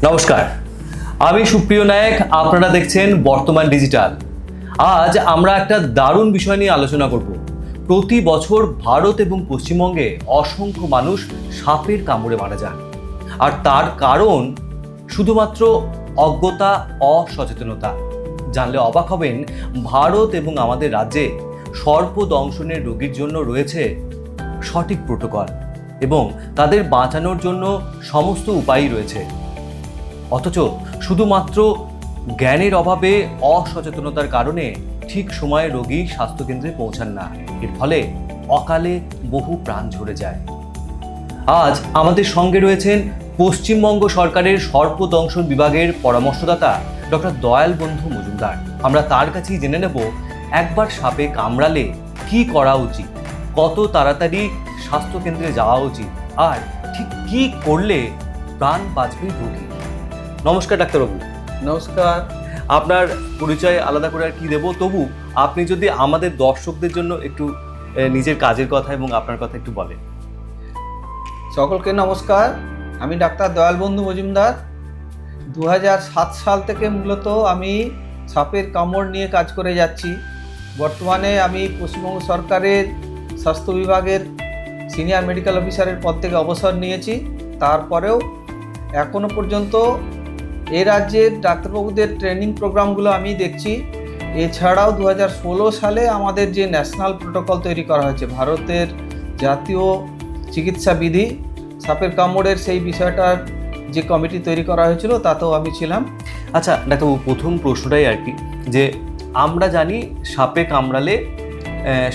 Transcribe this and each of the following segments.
নমস্কার, আমি সুপ্রিয় নায়ক। আপনারা দেখছেন বর্তমান ডিজিটাল। আজ আমরা একটা দারুণ বিষয় নিয়ে আলোচনা করব। প্রতি বছর ভারত এবং পশ্চিমবঙ্গে অসংখ্য মানুষ সাপের কামড়ে মারা যান, আর তার কারণ শুধুমাত্র অজ্ঞতা, অসচেতনতা। জানলে অবাক হবেন, ভারত এবং আমাদের রাজ্যে সর্পদংশনের রোগীর জন্য রয়েছে সঠিক প্রোটোকল এবং তাদের বাঁচানোর জন্য সমস্ত উপায়ই রয়েছে। অথচ শুধুমাত্র জ্ঞানের অভাবে, অসচেতনতার কারণে ঠিক সময়ে রোগী স্বাস্থ্যকেন্দ্রে পৌঁছান না। এর ফলে অকালে বহু প্রাণ ঝরে যায়। আজ আমাদের সঙ্গে রয়েছেন পশ্চিমবঙ্গ সরকারের সর্পদংশন বিভাগের পরামর্শদাতা ডক্টর দয়াল বন্ধু মজুমদার। আমরা তার কাছেই জেনে নেব, একবার সাপে কামড়ালে কি করা উচিত, কত তাড়াতাড়ি স্বাস্থ্যকেন্দ্রে যাওয়া উচিত, আর ঠিক কি করলে প্রাণ বাঁচবে রোগী। নমস্কার ডাক্তারবাবু। নমস্কার। আপনার পরিচয় আলাদা করে আর কি দেবো, তবু আপনি যদি আমাদের দর্শকদের জন্য একটু নিজের কাজের কথা এবং আপনার কথা একটু বলেন। সকলকে নমস্কার। আমি ডাক্তার দয়াল বন্ধু মজুমদার। 2007 সাল থেকে মূলত আমি সাপের কামড় নিয়ে কাজ করে যাচ্ছি। বর্তমানে আমি পশ্চিমবঙ্গ সরকারের স্বাস্থ্য বিভাগের সিনিয়র মেডিকেল অফিসারের পদ থেকে অবসর নিয়েছি। তারপরেও এখনও পর্যন্ত এ রাজ্যের ডাক্তারবাবুদের ট্রেনিং প্রোগ্রামগুলো আমি দেখছি। এছাড়াও 2016 সালে আমাদের যে ন্যাশনাল প্রোটোকল তৈরি করা হয়েছে, ভারতের জাতীয় চিকিৎসা বিধি সাপের কামড়ের, সেই বিষয়টার যে কমিটি তৈরি করা হয়েছিল তাতেও আমি ছিলাম। আচ্ছা ডাক্তারবাবু, প্রথম প্রশ্নটাই আর কি, যে আমরা জানি সাপে কামড়ালে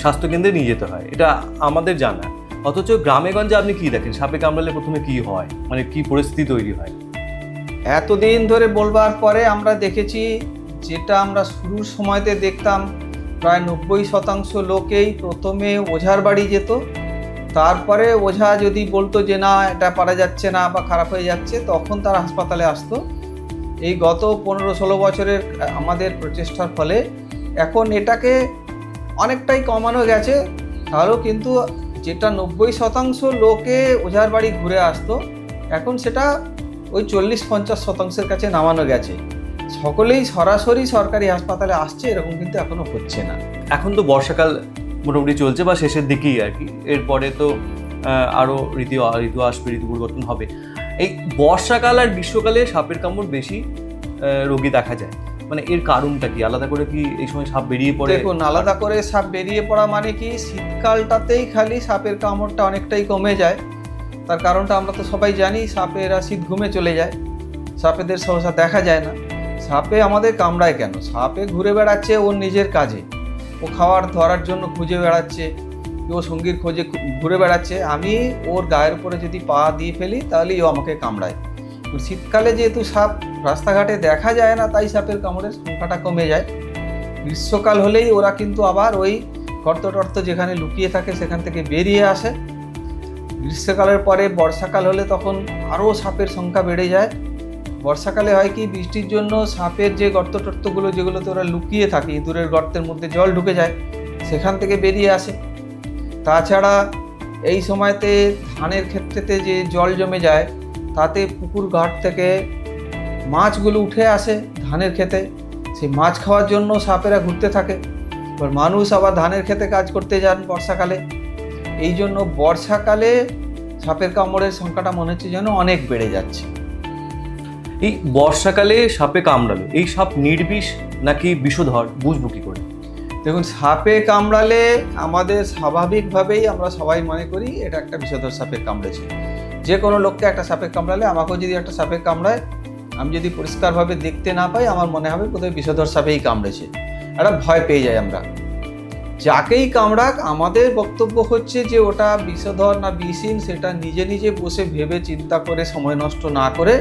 স্বাস্থ্যকেন্দ্রে নিয়ে যেতে হয়, এটা আমাদের জানা। অথচ গ্রামে গঞ্জে আপনি কি দেখেন, সাপে কামড়ালে প্রথমে কি হয়, মানে কি পরিস্থিতি তৈরি হয়? এতদিন ধরে বলবার পরে আমরা দেখেছি, যেটা আমরা শুরুর সময়তে দেখতাম, প্রায় 90% লোকেই প্রথমে ওঝার বাড়ি যেত। তারপরে ওঝা যদি বলতো যে না, এটা পারা যাচ্ছে না বা খারাপ হয়ে যাচ্ছে, তখন তারা হাসপাতালে আসতো। এই গত 15-16 বছরের আমাদের প্রচেষ্টার ফলে এখন এটাকে অনেকটাই কমানো গেছে। তাহলেও কিন্তু যেটা 90% লোকে ওঝার বাড়ি ঘুরে আসতো, এখন সেটা ওই 40-50% কাছে নামানো গেছে। সকলেই সরাসরি সরকারি হাসপাতালে আসছে, এরকম কিন্তু এখনো হচ্ছে না। এখন তো বর্ষাকাল মোটামুটি চলছে বা শেষের দিকেই আর কি, এরপরে তো আরও ঋতু আসবে, ঋতু পরিবর্তন হবে। এই বর্ষাকাল আর গ্রীষ্মকালে সাপের কামড় বেশি রোগী দেখা যায়, মানে এর কারণটা কি? আলাদা করে কি এই সময় সাপ বেরিয়ে পড়ে? দেখুন, আলাদা করে সাপ বেরিয়ে পড়া মানে কি, শীতকালটাতেই খালি সাপের কামড়টা অনেকটাই কমে যায়। তার কারণটা আমরা তো সবাই জানি, সাপেরা শীত ঘুমে চলে যায়, সাপেদের সহসা দেখা যায় না। সাপে আমাদের কামড়ায় কেন? সাপে ঘুরে বেড়াচ্ছে ওর নিজের কাজে, ও খাবার ধরার জন্য খুঁজে বেড়াচ্ছে, ও সঙ্গীর খোঁজে ঘুরে বেড়াচ্ছে। আমি ওর গায়ের উপরে যদি পা দিয়ে ফেলি তাহলেই ও আমাকে কামড়ায়। শীতকালে যেহেতু সাপ রাস্তাঘাটে দেখা যায় না, তাই সাপের কামড়ের সংখ্যাটা কমে যায়। গ্রীষ্মকাল হলেই ওরা কিন্তু আবার ওই গর্ত টর্ত যেখানে লুকিয়ে থাকে সেখান থেকে বেরিয়ে আসে। গ্রীষ্মকালের পরে বর্ষাকাল হলে তখন আরও সাপের সংখ্যা বেড়ে যায়। বর্ষাকালে হয় কি, বৃষ্টির জন্য সাপের যে গর্ত টর্তগুলো, যেগুলোতে ওরা লুকিয়ে থাকে, ইঁদুরের গর্তের মধ্যে জল ঢুকে যায়, সেখান থেকে বেরিয়ে আসে। তাছাড়া এই সময়তে ধানের ক্ষেত্রেতে যে জল জমে যায়, তাতে পুকুর ঘাট থেকে মাছগুলো উঠে আসে ধানের খেতে, সেই মাছ খাওয়ার জন্য সাপেরা ঘুরতে থাকে। এবার মানুষ আবার ধানের খেতে কাজ করতে যান বর্ষাকালে। এই জন্য বর্ষাকালে সাপের কামড়ের সংখ্যাটা মনে হচ্ছে যেন অনেক বেড়ে যাচ্ছে। এই বর্ষাকালে সাপে কামড়ালো, এই সাপ নির্বিষ নাকি বিষধর, বুঝবো কি করে? দেখুন, সাপে কামড়ালে আমাদের স্বাভাবিকভাবেই আমরা সবাই মনে করি এটা একটা বিষধর সাপে কামড়েছে। যে কোনো লোককে একটা সাপে কামড়ালে, আমাকেও যদি একটা সাপে কামড়ায়, আমি যদি পরিষ্কারভাবে দেখতে না পাই, আমার মনে হবে বোধহয় বিষধর সাপেই কামড়েছে, একটা ভয় পেয়ে যাই আমরা। যাকেই কামড়াক, আমাদের বক্তব্য হচ্ছে যে ওটা বিষধর না বিষহীন সেটা নিজে নিজে বসে ভেবে চিন্তা করে, সময় নষ্ট না করে,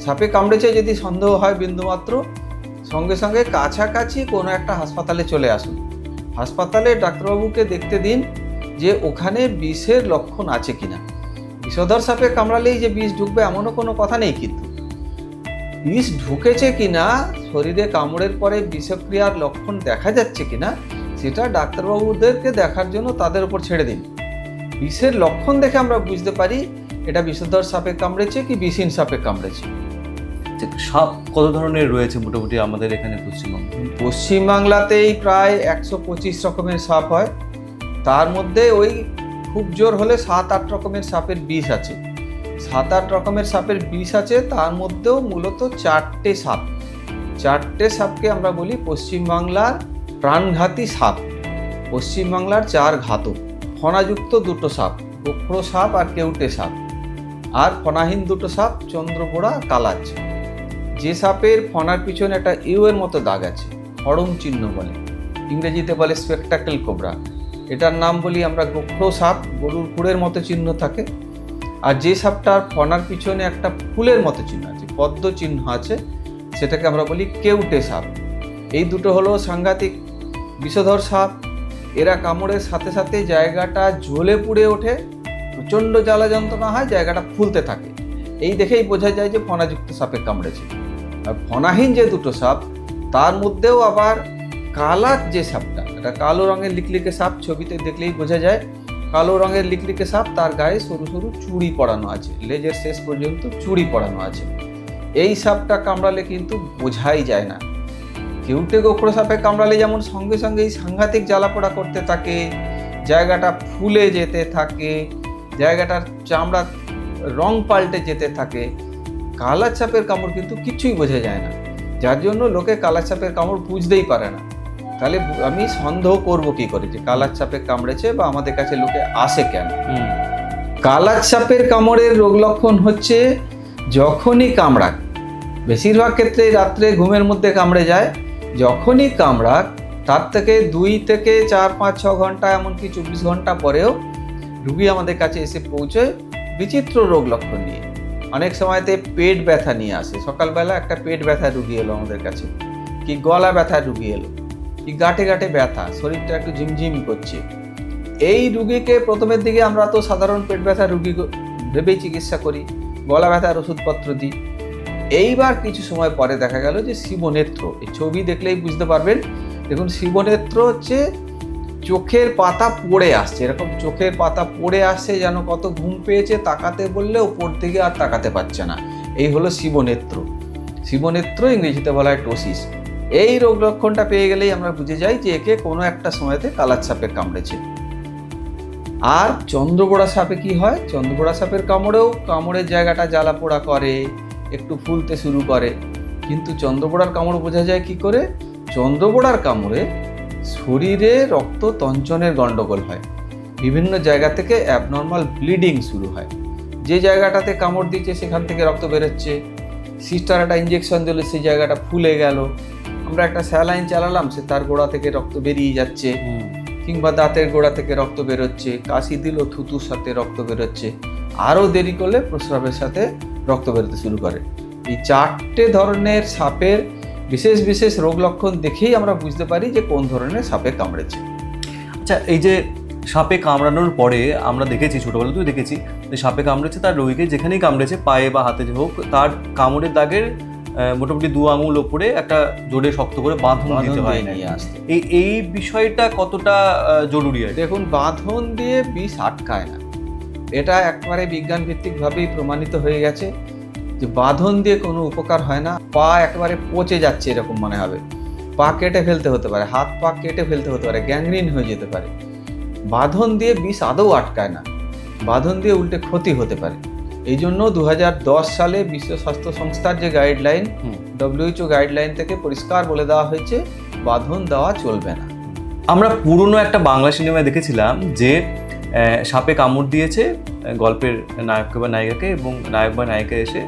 সাপে কামড়েছে যদি সন্দেহ হয় বিন্দুমাত্র, সঙ্গে সঙ্গে কাছাকাছি কোনো একটা হাসপাতালে চলে আসুন। হাসপাতালে ডাক্তারবাবুকে দেখতে দিন যে ওখানে বিষের লক্ষণ আছে কিনা। বিষধর সাপে কামড়ালেই যে বিষ ঢুকবে এমনও কোনো কথা নেই, কিন্তু বিষ ঢুকেছে কিনা, শরীরে কামড়ের পরে বিষক্রিয়ার লক্ষণ দেখা যাচ্ছে কিনা, সেটা ডাক্তারবাবুদেরকে দেখার জন্য তাদের উপর ছেড়ে দিন। বিষের লক্ষণ দেখে আমরা বুঝতে পারি এটা বিষধর সাপে কামড়েছে কি বিষহীন সাপে কামড়েছে। সাপ কত ধরনের রয়েছে মোটামুটি আমাদের এখানে পশ্চিমবঙ্গে? পশ্চিমবাংলাতেই প্রায় 125 রকমের সাপ হয়। তার মধ্যে ওই খুব জোর হলে 7-8 রকমের সাপের বিষ আছে। 7-8 রকমের সাপের বিষ আছে, তার মধ্যেও মূলত 4টে সাপ। 4টে সাপকে আমরা বলি পশ্চিমবাংলার প্রাণঘাতী সাপ। পশ্চিমবাংলার 4 ঘাতক। ফণাযুক্ত 2টো সাপ, গোখরো সাপ আর কেউটে সাপ। আর ফণাহীন 2টো সাপ, চন্দ্রবোড়া, কালাজ। যে সাপের ফণার পিছনে একটা ইউ এর মতো দাগ আছে, খড়ম চিহ্ন বলে, ইংরেজিতে বলে স্পেকটাকেল কোবরা। এটার নাম বলি আমরা গোখরো সাপ, গরুর খুঁড়ের মতো চিহ্ন থাকে। আর যে সাপটার ফণার পিছনে একটা ফুলের মতো চিহ্ন আছে, পদ্ম চিহ্ন আছে, সেটাকে আমরা বলি কেউটে সাপ। এই দুটো হলো সাংঘাতিক বিষধর সাপ। এরা কামড়ের সাথে সাথে জায়গাটা জ্বলে পুড়ে ওঠে, প্রচণ্ড জ্বালা যন্ত্রণা হয়, জায়গাটা ফুলতে থাকে। এই দেখেই বোঝা যায় যে ফণাযুক্ত সাপে কামড়েছে। আর ফণাহীন যে 2টো সাপ, তার মধ্যেও আবার কালার যে সাপটা, এটা কালো রঙের লিকলিকে সাপ, ছবিতে দেখলেই বোঝা যায় কালো রঙের লিকলিকে সাপ। তার গায়ে সরু সরু চুড়ি পড়ানো আছে, লেজের শেষ পর্যন্ত চুড়ি পড়ানো আছে। এই সাপটা কামড়ালে কিন্তু বোঝাই যায় না। কেউটে গোখরো সাপে কামড়ালে যেমন সঙ্গে সঙ্গেই সাংঘাতিক জ্বালাপোড়া করতে থাকে, জায়গাটা ফুলে যেতে থাকে, জায়গাটার চামড়া রং পাল্টে যেতে থাকে, কালার সাপের কামড় কিন্তু কিছুই বোঝা যায় না। যার জন্য লোকে কালার সাপের কামড় বুঝতেই পারে না। তাহলে আমি সন্দেহ করব কি করে যে কালার সাপে কামড়েছে বা আমাদের কাছে লোকে আসে কেন? কালার সাপের কামড়ের রোগ লক্ষণ হচ্ছে যখনই কামড়াক, বেশিরভাগ ক্ষেত্রে রাত্রে ঘুমের মধ্যে কামড়ে যায়। যখনই কামড়াক তার থেকে 2 থেকে 4, 5, 6 ঘন্টা, এমনকি 24 ঘন্টা পরেও রুগী আমাদের কাছে এসে পৌঁছয় বিচিত্র রোগ লক্ষণ নিয়ে। অনেক সময়তে পেট ব্যথা নিয়ে আসে। সকালবেলা একটা পেট ব্যথা রুগী এলো আমাদের কাছে, কি গলা ব্যথা রুগী এলো, কি গাঁটে গাঁটে ব্যথা, শরীরটা একটু ঝিমঝিম করছে। এই রুগীকে প্রথমের দিকে আমরা তো সাধারণ পেট ব্যথা রুগী ভেবেই চিকিৎসা করি, গলা ব্যথার ওষুধপত্র দিই। এইবার কিছু সময় পরে দেখা গেল যে শিবনেত্র, এই ছবি দেখলেই বুঝতে পারবেন। দেখুন, শিবনেত্র হচ্ছে চোখের পাতা পড়ে আসছে, এরকম চোখের পাতা পড়ে আসছে, যেন কত ঘুম পেয়েছে, তাকাতে বললে ওপর দিকে আর তাকাতে পারছে না। এই হলো শিবনেত্র। শিবনেত্র ইংরেজিতে বলা হয় টোসিস। এই রোগ লক্ষণটা পেয়ে গেলেই আমরা বুঝে যাই যে একে কোনো একটা সময়তে কালার সাপে কামড়েছে। আর চন্দ্রবোড়া সাপে কি হয়? চন্দ্রবোড়া সাপের কামড়েও কামড়ের জায়গাটা জ্বালা পোড়া করে, একটু ফুলতে শুরু করে। কিন্তু চন্দ্রবোড়ার কামড় বোঝা যায় কি করে? চন্দ্রবোড়ার কামড়ে শরীরে রক্ত তঞ্চনের গন্ডগোল হয়, বিভিন্ন জায়গা থেকে অ্যাবনর্মাল ব্লিডিং শুরু হয়। যে জায়গাটাতে কামড় দিচ্ছে সেখান থেকে রক্ত বেরোচ্ছে। সিস্টার একটা ইঞ্জেকশন দিলে সেই জায়গাটা ফুলে গেল। আমরা একটা স্যালাইন চালালাম, সে তার গোড়া থেকে রক্ত বেরিয়ে যাচ্ছে, কিংবা দাঁতের গোড়া থেকে রক্ত বেরোচ্ছে। কাশি দিল, থুতুর সাথে রক্ত বেরোচ্ছে। আরও দেরি করলে প্রস্রাবের সাথে রক্ত বেরোতে শুরু করে। এই 4টে ধরনের সাপের বিশেষ বিশেষ রোগ লক্ষণ দেখেই আমরা বুঝতে পারি যে কোন ধরনের সাপে কামড়েছে। আচ্ছা, এই যে সাপে কামড়ানোর পরে আমরা দেখেছি, ছোটোবেলাতেও দেখেছি যে সাপে কামড়েছে, তার রোগীকে যেখানেই কামড়েছে, পায়ে বা হাতে হোক, তার কামড়ের দাগের মোটামুটি 2 আঙুল ওপরে একটা জোরে শক্ত করে বাঁধন দিতে হয় নিয়ে আসতে। এই বিষয়টা কতটা জরুরি আছে? দেখুন, বাঁধন দিয়ে বিষ আটকায় না, এটা একবারে বিজ্ঞান ভিত্তিকভাবেই প্রমাণিত হয়ে গেছে যে বাঁধন দিয়ে কোনো উপকার হয় না। পা একেবারে পচে যাচ্ছে এরকম মনে হবে, পা কেটে ফেলতে হতে পারে, হাত পা কেটে ফেলতে হতে পারে, গ্যাংগ্রিন হয়ে যেতে পারে। বাঁধন দিয়ে বিষ আদৌ আটকায় না, বাঁধন দিয়ে উল্টে ক্ষতি হতে পারে। এই জন্য 2010 সালে বিশ্ব স্বাস্থ্য সংস্থার যে গাইডলাইন, WHO গাইডলাইন থেকে পরিষ্কার বলে দেওয়া হয়েছে বাঁধন দেওয়া চলবে না। আমরা পুরনো একটা বাংলা সিনেমায় দেখেছিলাম যে সাপে কামড় দিয়েছে গল্পের নায়ককে বা নায়িকাকে, এবং নায়ক বা নায়িকা এসে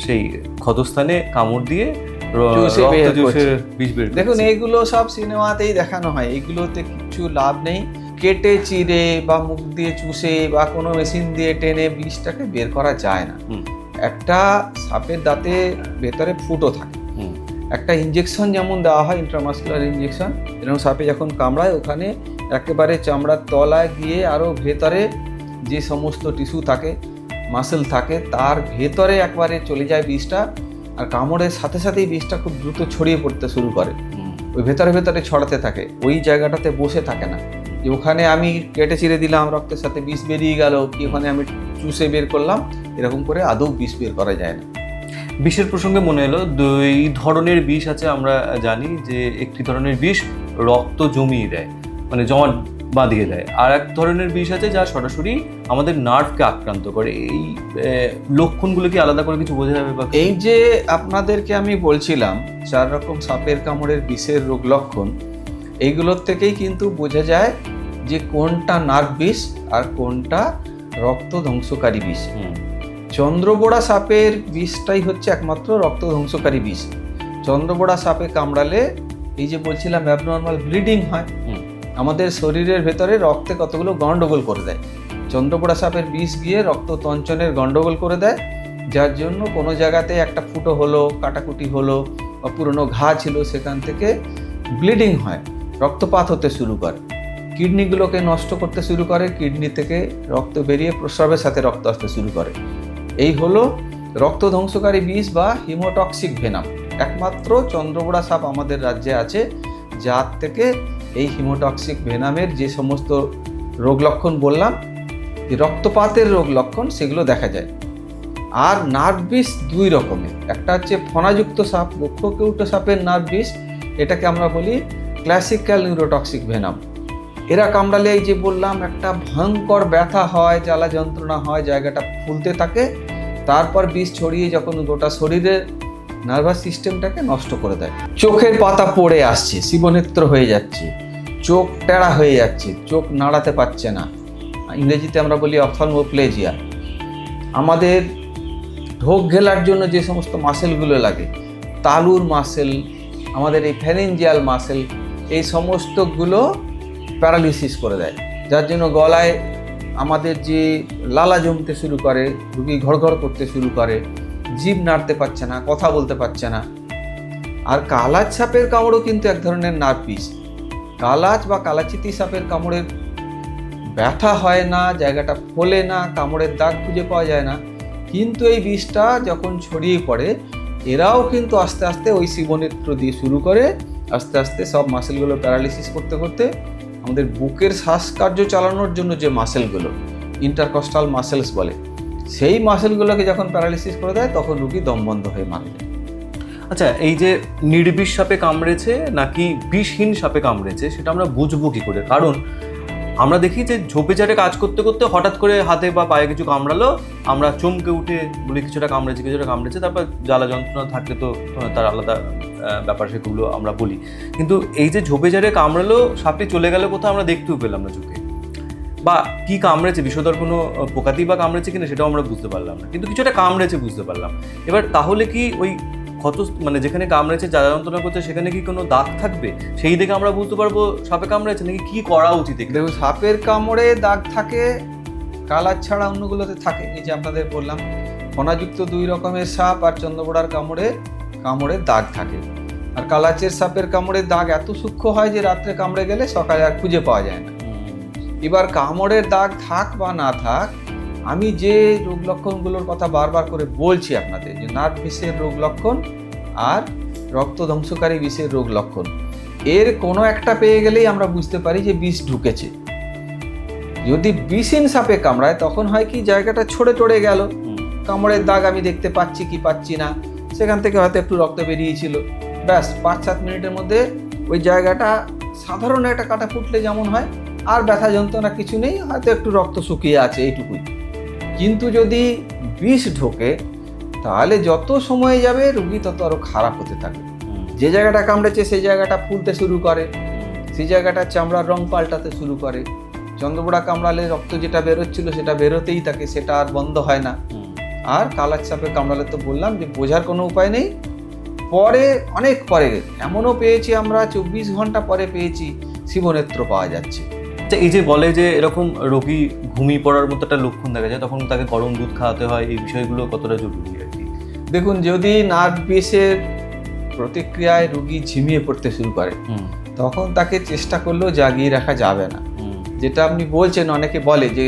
সেই ক্ষতস্থানে কামড় দিয়ে বিষ বের। দেখুন, এইগুলো সব সিনেমাতেই দেখানো হয়, এইগুলোতে কিছু লাভ নেই। কেটে চিরে বা মুখ দিয়ে চুষে বা কোনো মেশিন দিয়ে টেনে বিষটাকে বের করা যায় না। একটা সাপের দাঁতে ভেতরে ফুটো থাকে, একটা ইঞ্জেকশন যেমন দেওয়া হয়, ইন্ট্রামাসকুলার ইঞ্জেকশন, এরকম সাপে যখন কামড়ায় ওখানে একেবারে চামড়ার তলায় গিয়ে আরও ভেতরে যে সমস্ত টিস্যু থাকে, মাসেল থাকে, তার ভেতরে একবারে চলে যায় বিষটা। আর কামড়ের সাথে সাথেই বিষটা খুব দ্রুত ছড়িয়ে পড়তে শুরু করে, ওই ভেতরে ভেতরে ছড়াতে থাকে, ওই জায়গাটাতে বসে থাকে না যে ওখানে আমি কেটে চিরে দিলাম, রক্তের সাথে বিষ বেরিয়ে গেল, কি ওখানে আমি চুষে বের করলাম, এরকম করে আদৌ বিষ বের করা যায় না। বিষের প্রসঙ্গে মনে এলো, দুই ধরনের বিষ আছে আমরা জানি। যে একটি ধরনের বিষ রক্ত জমিয়ে দেয়, মানে জমা বাঁধিয়ে দেয়, আর এক ধরনের বিষ আছে যা সরাসরি আমাদের নার্ভকে আক্রান্ত করে। এই লক্ষণগুলো কি আলাদা করে কিছু বোঝা যাবে? বা এই যে আপনাদেরকে আমি বলছিলাম 4 রকম সাপের কামড়ের বিষের রোগ লক্ষণ, এইগুলোর থেকেই কিন্তু বোঝা যায় যে কোনটা নার্ভ বিষ আর কোনটা রক্ত ধ্বংসকারী বিষ। চন্দ্রবোড়া সাপের বিষটাই হচ্ছে একমাত্র রক্ত ধ্বংসকারী বিষ। চন্দ্রবোড়া সাপে কামড়ালে এই যে বলছিলাম অ্যাবনর্মাল ব্লিডিং হয়, আমাদের শরীরের ভেতরে রক্তে কতগুলো গন্ডগোল করে দেয়। চন্দ্রবোড়া সাপের বিষ গিয়ে রক্ত তঞ্চনের গন্ডগোল করে দেয়, যার জন্য কোনো জায়গাতে একটা ফুটো হলো, কাটাকুটি হলো বা পুরনো ঘা ছিল, সেখান থেকে ব্লিডিং হয়, রক্তপাত হতে শুরু করে, কিডনিগুলোকে নষ্ট করতে শুরু করে, কিডনি থেকে রক্ত বেরিয়ে প্রস্রাবের সাথে রক্ত আসতে শুরু করে। এই হলো রক্ত ধ্বংসকারী বিষ বা হিমোটক্সিক ভেনাম। একমাত্র চন্দ্রবোড়া সাপ আমাদের রাজ্যে আছে যার থেকে এই হিমোটক্সিক ভেনামের যে সমস্ত রোগ লক্ষণ বললাম, যে রক্তপাতের রোগ লক্ষণ, সেগুলো দেখা যায়। আর নার্ভ বিষ 2 রকমের, একটা হচ্ছে ফণাযুক্ত সাপ, বক্ষকেউট সাপের নার্ভ বিষ, এটাকে আমরা বলি ক্লাসিক্যাল নিউরোটক্সিক ভেনাম। এরা কামড়ালে এই যে বললাম একটা ভয়ঙ্কর ব্যথা হয়, জ্বালা যন্ত্রণা হয়, জায়গাটা ফুলতে থাকে, তারপর বিষ ছড়িয়ে যখন গোটা শরীরের নার্ভাস সিস্টেমটাকে নষ্ট করে দেয়। চোখের পাতা পড়ে আসছে, শিবনেত্র হয়ে যাচ্ছে, চোখ টেরা হয়ে যাচ্ছে, চোখ নাড়াতে পারছে না, ইংরেজিতে আমরা বলি অপথলমোপ্লেজিয়া। আমাদের ঢোক গেলার জন্য যে সমস্ত মাসেলগুলো লাগে, তালুর মাসেল, আমাদের এই ফ্যারেঞ্জিয়াল মাসেল, এই সমস্তগুলো প্যারালিসিস করে দেয়, যার জন্য গলায় আমাদের যে লালা জমতে শুরু করে, রুগী ঘড়ঘড় করতে শুরু করে, জিভ নাড়তে পারছে না, কথা বলতে পারছে না। আর কালাচ সাপের কামড়ও কিন্তু এক ধরনের নার্ভ বিষ। কালাচ বা কালাচিতি সাপের কামড়ের ব্যথা হয় না, জায়গাটা ফোলে না, কামড়ের দাগ খুঁজে পাওয়া যায় না, কিন্তু এই বিষটা যখন ছড়িয়ে পড়ে, এরাও কিন্তু আস্তে আস্তে ওই শিবনেত্র দিয়ে শুরু করে, আস্তে আস্তে সব মাসেলগুলো প্যারালিসিস করতে করতে আমাদের বুকের শ্বাসকার্য চালানোর জন্য যে মাসেলগুলো, ইন্টারকস্টাল মাসেলস বলে, সেই মাসেলগুলোকে যখন প্যারালিসিস করে দেয়, তখন রুগী দম বন্ধ হয়ে মারা যায়। আচ্ছা, এই যে নির্বিষ সাপে কামড়েছে নাকি বিষহীন সাপে কামড়েছে, সেটা আমরা বুঝবো কি করে? কারণ আমরা দেখি যে ঝোপে ঝাড়ে কাজ করতে করতে হঠাৎ করে হাতে বা পায়ে কিছু কামড়ালো, আমরা চমকে উঠে বলি কিছুটা কামড়েছে, তারপর জ্বালা যন্ত্রণা থাকলে তো তার আলাদা ব্যাপার, সেগুলো আমরা বলি। কিন্তু এই যে ঝোপে ঝাড়ে কামড়ালো, সাপটি চলে গেলে কোথাও আমরা দেখতেও পেলাম না চোখে, বা কি কামড়েছে, বিষধর কোনো পোকাতেই বা কামড়েছে কিনা সেটাও আমরা বুঝতে পারলাম না, কিন্তু কিছুটা কামড়েছে বুঝতে পারলাম। এবার তাহলে কি ওই ক্ষত, মানে যেখানে কামড়েছে, জ্বালা যন্ত্রণা করছে, সেখানে কি কোনো দাগ থাকবে? সেই দেখে আমরা বুঝতে পারবো সাপে কামড়েছে, নাকি কি করা উচিত? দেখুন, সাপের কামড়ে দাগ থাকে, কালার ছাড়া অন্যগুলোতে থাকে। এই যে আপনাদের বললাম, ফণাযুক্ত 2 রকমের সাপ আর চন্দ্রবোড়ার কামড়ে দাগ থাকে। আর কালাচের সাপের কামড়ে দাগ এত সূক্ষ্ম হয় যে রাত্রে কামড়ে গেলে সকালে আর খুঁজে পাওয়া যায় না। এবার কামড়ের দাগ থাক বা না থাক, আমি যে রোগ লক্ষণগুলোর কথা বারবার করে বলছি আপনাদের, যে নার্ভ বিষের রোগ লক্ষণ আর রক্ত ধ্বংসকারী বিষের রোগ লক্ষণ, এর কোনো একটা পেয়ে গেলেই আমরা বুঝতে পারি যে বিষ ঢুকেছে। যদি বিষহীন সাপে কামড়ায়, তখন হয় কি, জায়গাটা ছড়ে গেল, কামড়ের দাগ আমি দেখতে পাচ্ছি কি পাচ্ছি না, সেখান থেকে হয়তো একটু রক্ত বেরিয়েছিল, ব্যাস 5-7 মিনিটের মধ্যে ওই জায়গাটা সাধারণ একটা কাটা ফুটলে যেমন হয়, আর ব্যথা যন্ত্রণা কিছু নেই, হয়তো একটু রক্ত শুকিয়ে আছে, এইটুকুই। কিন্তু যদি বিষ ঢোকে, তাহলে যত সময় যাবে রুগী তত আরো খারাপ হতে থাকে। যে জায়গাটা কামড়েছে সেই জায়গাটা ফুলতে শুরু করে, সেই জায়গাটা চামড়ার রং পাল্টাতে শুরু করে। চন্দ্রবোড়া কামড়ালে রক্ত যেটা বেরোচ্ছিল সেটা বেরোতেই থাকে, সেটা আর বন্ধ হয় না। আর কালাচ সাপে কামড়ালে তো বললাম যে বোঝার কোনো উপায় নেই, পরে অনেক পরে, এমনও পেয়েছি আমরা 24 ঘন্টা পরে পেয়েছি শিবনেত্র পাওয়া যাচ্ছে। এই যে বলে যে এরকম রোগী ঘুমিয়ে পড়ার মতো একটা লক্ষণ দেখা যায়, তখন তাকে গরম দুধ খাওয়াতে হয়, এই বিষয়গুলো কতটা জরুরি আর কি? দেখুন, যদি নার্ভ বিষের প্রতিক্রিয়ায় রোগী ঝিমিয়ে পড়তে শুরু করে, তখন তাকে চেষ্টা করলেও জাগিয়ে রাখা যাবে না। যেটা আপনি বলছেন, অনেকে বলে যে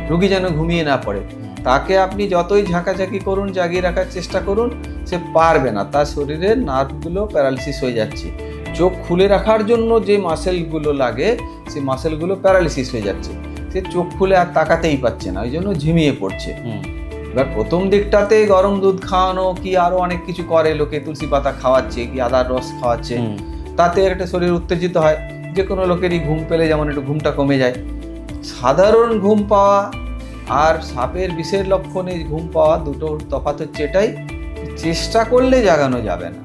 রোগী যেন ঘুমিয়ে না পড়ে, তাকে আপনি যতই ঝাঁকাঝাঁকি করুন, জাগিয়ে রাখার চেষ্টা করুন, সে পারবে না, তার শরীরের নার্ভগুলো প্যারালিসিস হয়ে যাচ্ছে। চোখ খুলে রাখার জন্য যে মাসেলগুলো লাগে, সেই মাসেলগুলো প্যারালিসিস হয়ে যাচ্ছে, সে চোখ খুলে আর তাকাতেই পারছে না, ওই জন্য ঝিমিয়ে পড়ছে। এবার প্রথম দিকটাতে গরম দুধ খাওয়ানো কি আরো অনেক কিছু করে, লোকে তুলসী পাতা খাওয়াচ্ছে কি আদার রস খাওয়াচ্ছে, তাতে একটা শরীর উত্তেজিত হয়। যে কোনো লোকেরই ঘুম পেলে যেমন একটু ঘুমটা কমে যায়। সাধারণ ঘুম পাওয়া আর সাপের বিষের লক্ষণে ঘুম পাওয়া দুটোর তফাৎ হচ্ছে এটাই, চেষ্টা করলে জাগানো যাবে না,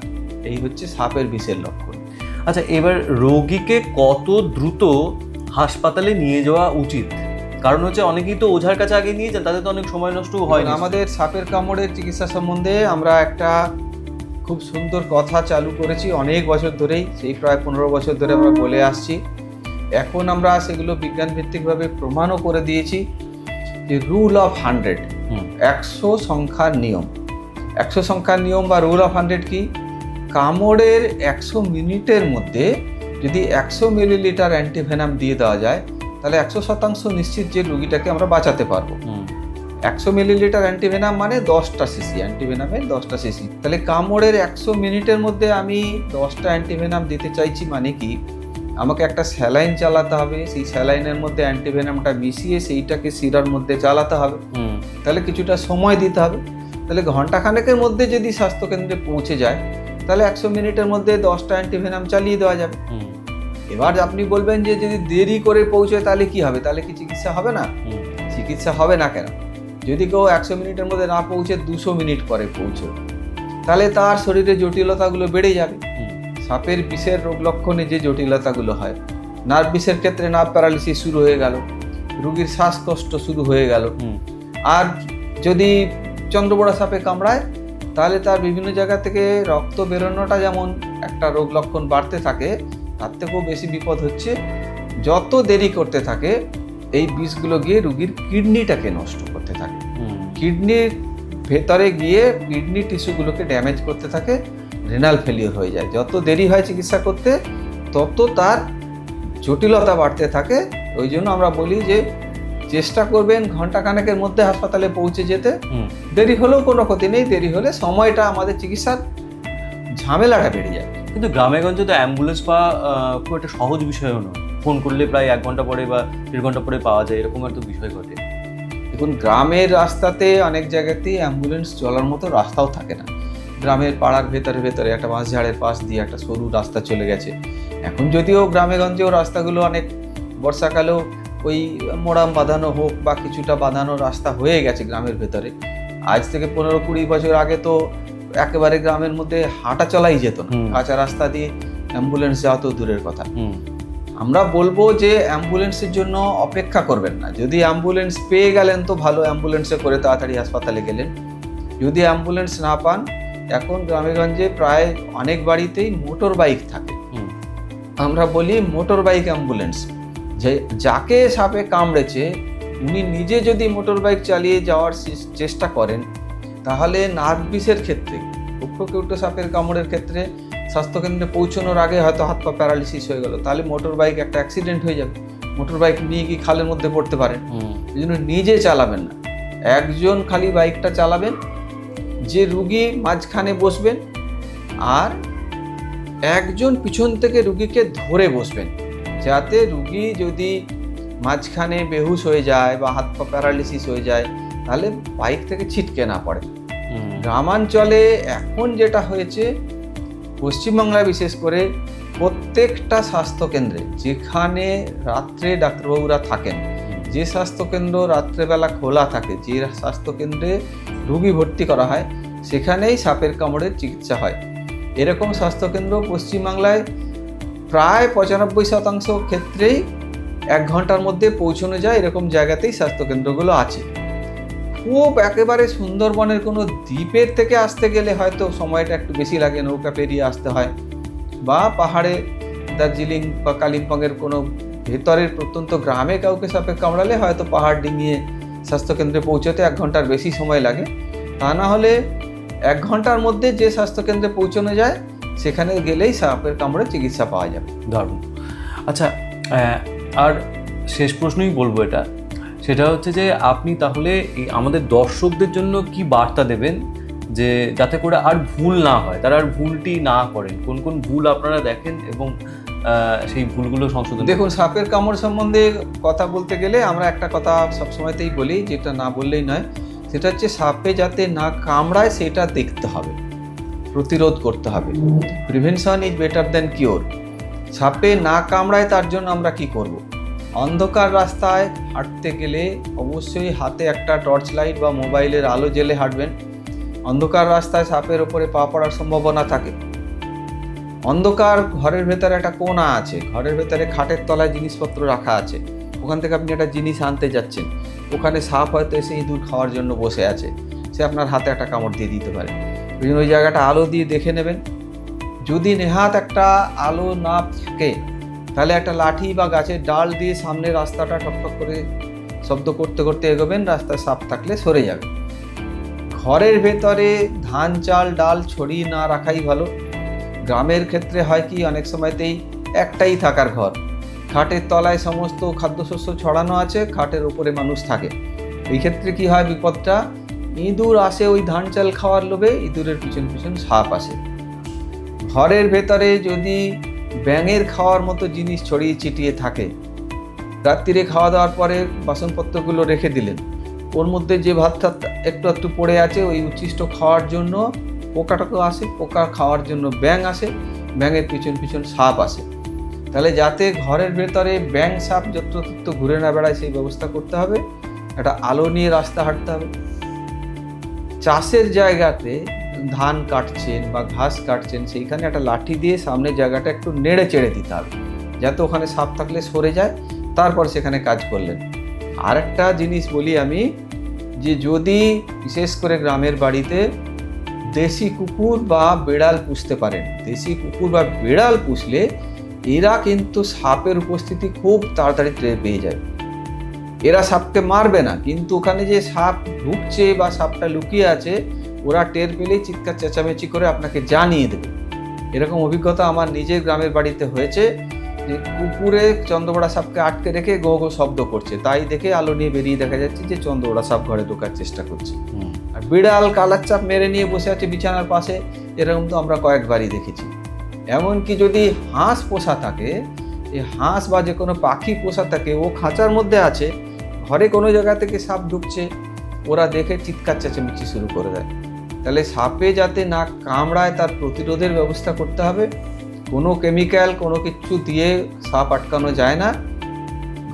এই হচ্ছে সাপের বিষের লক্ষণ। আচ্ছা, এবার রোগীকে কত দ্রুত হাসপাতালে নিয়ে যাওয়া উচিত? কারণ হচ্ছে অনেকেই তো ওঝার কাছে আগে নিয়ে যান, তাদের তো অনেক সময় নষ্ট হয়। আমাদের সাপের কামড়ের চিকিৎসা সম্বন্ধে আমরা একটা খুব সুন্দর কথা চালু করেছি অনেক বছর ধরেই, সেই প্রায় 15 বছর ধরে আমরা বলে আসছি। এখন আমরা সেগুলো বিজ্ঞান ভিত্তিকভাবে প্রমাণও করে দিয়েছি যে রুল অফ 100, 100 সংখ্যার নিয়ম। 100 সংখ্যার নিয়ম বা রুল অফ 100 কি? কামড়ের 100 মিনিটের মধ্যে যদি 100 মিলিলিটার অ্যান্টিভেনাম দিয়ে দেওয়া যায়, তাহলে 100% নিশ্চিত যে রোগীটাকে আমরা বাঁচাতে পারবো। 100 মিলিলিটার অ্যান্টিভেনাম মানে 10টা সিসি, অ্যান্টিভেনামের 10টা সিসি। তাহলে কামড়ের 100 মিনিটের মধ্যে আমি 10টা অ্যান্টিভেনাম দিতে চাইছি, মানে কি আমাকে একটা স্যালাইন চালাতে হবে, সেই স্যালাইনের মধ্যে অ্যান্টিভেনামটা মিশিয়ে সেইটাকে শিরার মধ্যে চালাতে হবে, তাহলে কিছুটা সময় দিতে হবে। তাহলে ঘন্টাখানেকের মধ্যে যদি স্বাস্থ্যকেন্দ্রে পৌঁছে যায়, তাহলে 100 মিনিটের মধ্যে 10টা অ্যান্টিভেনাম চালিয়ে দেওয়া যাবে। এবার আপনি বলবেন যে যদি দেরি করে পৌঁছয় তাহলে কি হবে? তাহলে কি চিকিৎসা হবে না? চিকিৎসা হবে না কেন? যদি কেউ 100 মিনিটের মধ্যে না পৌঁছে 200 মিনিট পরে পৌঁছয়, তাহলে তার শরীরে জটিলতাগুলো বেড়ে যাবে। সাপের বিষের রোগ লক্ষণে যে জটিলতাগুলো হয়, নার্ভ বিষের ক্ষেত্রে নার্ভ প্যারালিসিস শুরু হয়ে গেল, রোগীর শ্বাসকষ্ট শুরু হয়ে গেল। আর যদি চন্দ্রবোড়া সাপে কামড়ায়, তাহলে তার বিভিন্ন জায়গা থেকে রক্ত বেরোনোটা যেমন একটা রোগ লক্ষণ বাড়তে থাকে, তার থেকেও বেশি বিপদ হচ্ছে যত দেরি করতে থাকে এই বিষগুলো গিয়ে রোগীর কিডনিটাকে নষ্ট করতে থাকে, কিডনির ভেতরে গিয়ে কিডনি টিস্যুগুলোকে ড্যামেজ করতে থাকে, রেনাল ফেলিওর হয়ে যায়। যত দেরি হয় চিকিৎসা করতে, তত তার জটিলতা বাড়তে থাকে। ওই জন্য আমরা বলি যে চেষ্টা করবেন ঘন্টাখানেকের মধ্যে হাসপাতালে পৌঁছে যেতে। দেরি হলেও কোনো ক্ষতি নেই, দেরি হলে সময়টা আমাদের চিকিৎসার ঝামেলাটা বেড়ে যায়। কিন্তু গ্রামে গঞ্জে তো অ্যাম্বুলেন্স পাওয়া খুব একটা সহজ বিষয়ও নয়। ফোন করলে প্রায় 1 ঘন্টা পরে বা 1.5 ঘন্টা পরে পাওয়া যায়, এরকম একটা বিষয় ঘটে। দেখুন, গ্রামের রাস্তাতে অনেক জায়গাতেই অ্যাম্বুলেন্স চলার মতো রাস্তাও থাকে না। গ্রামের পাড়ার ভেতরে একটা বাঁশঝাড়ের পাশ দিয়ে একটা সরু রাস্তা চলে গেছে। এখন যদিও গ্রামে গঞ্জেও রাস্তাগুলো অনেক বর্ষাকালেও ওই মোড়াম বাঁধানো হোক বা কিছুটা বাঁধানো রাস্তা হয়ে গেছে গ্রামের ভেতরে। আজ থেকে 15-20 বছর আগে তো একেবারে গ্রামের মধ্যে হাঁটা চলাই যেত না, কাঁচা রাস্তা দিয়ে অ্যাম্বুলেন্স যাওয়া তো দূরের কথা। আমরা বলবো যে অ্যাম্বুলেন্সের জন্য অপেক্ষা করবেন না। যদি অ্যাম্বুলেন্স পেয়ে গেলেন তো ভালো, অ্যাম্বুলেন্সে করে তাড়াতাড়ি হাসপাতালে গেলেন। যদি অ্যাম্বুলেন্স না পান, এখন গ্রামেগঞ্জে প্রায় অনেক বাড়িতেই মোটর বাইক থাকে। আমরা বলি মোটর বাইক অ্যাম্বুলেন্স। যে যাকে সাপে কামড়েছে উনি নিজে যদি মোটর বাইক চালিয়ে যাওয়ার চেষ্টা করেন, তাহলে নার্ভ বিষের ক্ষেত্রে, উক্রকেউটো সাপের কামড়ের ক্ষেত্রে স্বাস্থ্যকেন্দ্রে পৌঁছানোর আগে হয়তো হাত পা প্যারালিসিস হয়ে গেল, তাহলে মোটর বাইক একটা অ্যাক্সিডেন্ট হয়ে যাবে, মোটর বাইক নিয়ে কি খালের মধ্যে পড়তে পারেন। এই জন্য নিজে চালাবেন না, একজন খালি বাইকটা চালাবেন, যে রুগী মাঝখানে বসবেন আর একজন পিছন থেকে রুগীকে ধরে বসবেন, যাতে রুগী যদি মাঝখানে বেহুশ হয়ে যায় বা হাত পা প্যারালিসিস হয়ে যায়, তাহলে বাইক থেকে ছিটকে না পড়ে। গ্রামাঞ্চলে এখন যেটা হয়েছে, পশ্চিমবাংলায় বিশেষ করে প্রত্যেকটা স্বাস্থ্যকেন্দ্রে যেখানে রাত্রে ডাক্তারবাবুরা থাকেন, যে স্বাস্থ্যকেন্দ্র রাত্রেবেলা খোলা থাকে, যে স্বাস্থ্যকেন্দ্রে রোগী ভর্তি করা হয়, সেখানেই সাপের কামড়ের চিকিৎসা হয়। এরকম স্বাস্থ্যকেন্দ্র পশ্চিমবাংলায় প্রায় 95% ক্ষেত্রেই 1 ঘন্টার মধ্যে পৌঁছানো যায়, এরকম জায়গাতেই স্বাস্থ্যকেন্দ্রগুলো আছে। খুব একেবারে সুন্দরবনের কোনো দ্বীপের থেকে আসতে গেলে হয়তো সময়টা একটু বেশি লাগে, নৌকা পেরিয়ে আসতে হয়, বা পাহাড়ে দার্জিলিং বা কালিম্পংয়ের কোনো ভেতরের প্রত্যন্ত গ্রামে কাউকে সাপে কামড়ালে হয়তো পাহাড় ডিঙিয়ে স্বাস্থ্যকেন্দ্রে পৌঁছতে 1 ঘন্টার বেশি সময় লাগে। তা না হলে 1 ঘন্টার মধ্যে যে স্বাস্থ্যকেন্দ্রে পৌঁছানো যায়, সেখানে গেলেই সাপের কামড়ে চিকিৎসা পাওয়া যাবে। দারুণ। আচ্ছা, আর শেষ প্রশ্নই বলবো এটা, সেটা হচ্ছে যে আপনি তাহলে এই আমাদের দর্শকদের জন্য কি বার্তা দেবেন, যে যাতে করে আর ভুল না হয়, তারা আর ভুলটি না করেন? কোন কোন ভুল আপনারা দেখেন এবং সেই ভুলগুলো সংশোধন? দেখুন, সাপের কামড় সম্বন্ধে কথা বলতে গেলে আমরা একটা কথা সবসময়তেই বলি, যেটা না বললেই নয়। সেটা হচ্ছে সাপে যাতে না কামড়ায় সেটা দেখতে হবে, প্রতিরোধ করতে হবে। Prevention is better than cure. সাপে না কামড়ায় তার জন্য আমরা কি করব? অন্ধকার রাস্তায় হাঁটতে গেলে অবশ্যই হাতে একটা টর্চ লাইট বা মোবাইলের আলো জ্বেলে হাঁটবেন। অন্ধকার রাস্তায় সাপের ওপরে পা পড়ার সম্ভাবনা থাকে। অন্ধকার ঘরের ভেতরে একটা কোণা আছে, ঘরের ভেতরে খাটের তলায় জিনিসপত্র রাখা আছে, ওখান থেকে আপনি একটা জিনিস আনতে যাচ্ছেন, ওখানে সাপ হয়তো এসে ইঁদুর খাওয়ার জন্য বসে আছে, সে আপনার হাতে একটা কামড় দিয়ে দিতে পারে। ওই জন্য ওই জায়গাটা আলো দিয়ে দেখে নেবেন। যদি নেহাত একটা আলো না থাকে তাহলে একটা লাঠি বা গাছের ডাল দিয়ে সামনে রাস্তাটা টকটক করে শব্দ করতে করতে এগোবেন, রাস্তায় সাপ থাকলে সরে যাবে। ঘরের ভেতরে ধান চাল ডাল ছড়িয়ে না রাখাই ভালো। গ্রামের ক্ষেত্রে হয় কি, অনেক সময়তেই একটাই থাকার ঘর, খাটের তলায় সমস্ত খাদ্যশস্য ছড়ানো আছে, খাটের উপরে মানুষ থাকে। এই ক্ষেত্রে কি হয় বিপদটা, ইঁদুর আসে ওই ধান চাল খাওয়ার লোভে, ইঁদুরের পিছন পিছন সাপ আসে। ঘরের ভেতরে যদি ব্যাঙের খাওয়ার মতো জিনিস ছড়িয়ে ছিটিয়ে থাকে, রাত্রিরে খাওয়া দাওয়ার পরে বাসনপত্রগুলো রেখে দিলেন, ওর মধ্যে যে ভাতটা একটু একটু পড়ে আছে, ওই উচ্ছিষ্ট খাওয়ার জন্য পোকাটাকে আসে, পোকা খাওয়ার জন্য ব্যাঙ আসে, ব্যাঙের পিছন পিছন সাপ আসে। তাহলে যাতে ঘরের ভেতরে ব্যাঙ সাপ যত্রতত্র ঘুরে না বেড়ায় সেই ব্যবস্থা করতে হবে। একটা আলো নিয়ে রাস্তা হাঁটতে হবে। চাষের জায়গাতে ধান কাটছেন বা ঘাস কাটছেন, সেইখানে একটা লাঠি দিয়ে সামনের জায়গাটা একটু নেড়ে চেড়ে দিতে হবে, যাতে ওখানে সাপ থাকলে সরে যায়, তারপর সেখানে কাজ করলেন। আরেকটা জিনিস বলি আমি, যে যদি বিশেষ করে গ্রামের বাড়িতে দেশি কুকুর বা বিড়াল পুষতে পারেন, দেশি কুকুর বা বিড়াল পুষলে এরা কিন্তু সাপের উপস্থিতি খুব তাড়াতাড়ি টের পেয়ে যায়। এরা সাপকে মারবে না, কিন্তু ওখানে যে সাপ ঢুকছে বা সাপটা লুকিয়ে আছে, ওরা টের পেলেই চিৎকার চেঁচামেচি করে আপনাকে জানিয়ে দেবে। এরকম অভিজ্ঞতা আমার নিজের গ্রামের বাড়িতে হয়েছে, যে কুকুরে চন্দ্রবড়া সাপকে আটকে রেখে গো গো শব্দ করছে, তাই দেখে আলো নিয়ে বেরিয়ে দেখা যাচ্ছে যে চন্দ্রবড়া সাপ ঘরে ঢোকার চেষ্টা করছে। আর বিড়াল কালার চাপ মেরে নিয়ে বসে আছে বিছানার পাশে, এরকম তো আমরা কয়েকবারই দেখেছি। এমনকি যদি হাঁস পোষা থাকে, এই হাঁস বা যে কোনো পাখি পোষা থাকে, ও খাঁচার মধ্যে আছে, ঘরে কোনো জায়গা থেকে সাপ ঢুকছে, ওরা দেখে চিৎকার চেঁচামেচি শুরু করে দেয়। তাহলে সাপে যাতে না কামড়ায় তার প্রতিরোধের ব্যবস্থা করতে হবে। কোনো কেমিক্যাল কোনো কিছু দিয়ে সাপ আটকানো যায় না।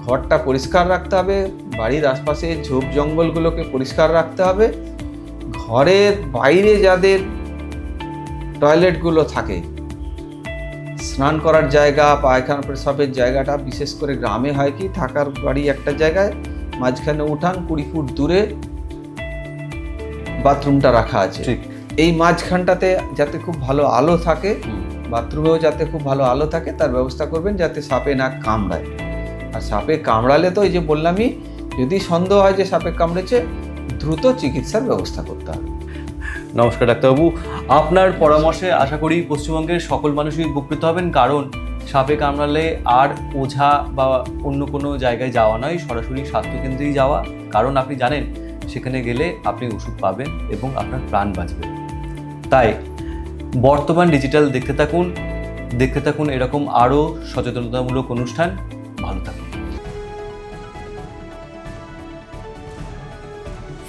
ঘরটা পরিষ্কার রাখতে হবে, বাড়ির আশপাশে ঝোপ জঙ্গলগুলোকে পরিষ্কার রাখতে হবে। ঘরের বাইরে যাদের টয়লেটগুলো থাকে, স্নান করার জায়গা, পায়খানা প্রস্রাবের জায়গাটা, বিশেষ করে গ্রামে হয় কি, থাকার বাড়ি একটা জায়গায়, মাঝখানে উঠান 20 ফুট দূরে বাথরুমটা রাখা আছে। এই মাঝখানটাতে যাতে খুব ভালো আলো থাকে, বাথরুমেও যাতে খুব ভালো আলো থাকে, তার ব্যবস্থা করবেন যাতে সাপে না কামড়ায়। আর সাপে কামড়ালে তো এই যে বললামই, যদি সন্দেহ হয় যে সাপে কামড়েছে, দ্রুত চিকিৎসার ব্যবস্থা করতে হবে। নমস্কার ডাক্তারবাবু, আপনার পরামর্শে আশা করি পশ্চিমবঙ্গের সকল মানুষই উপকৃত হবেন, কারণ সাপে কামড়ালে আর ওঝা বা অন্য কোনো জায়গায় যাওয়া নয়, সরাসরি স্বাস্থ্যকেন্দ্রেই যাওয়া। কারণ আপনি জানেন সেখানে গেলে আপনি ওষুধ পাবেন এবং আপনার প্রাণ বাঁচবে। তাই বর্তমান ডিজিটাল দেখতে থাকুন এরকম আরও সচেতনতামূলক অনুষ্ঠান। ভালো থাকুন।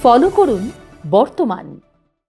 ফলো করুন বর্তমান।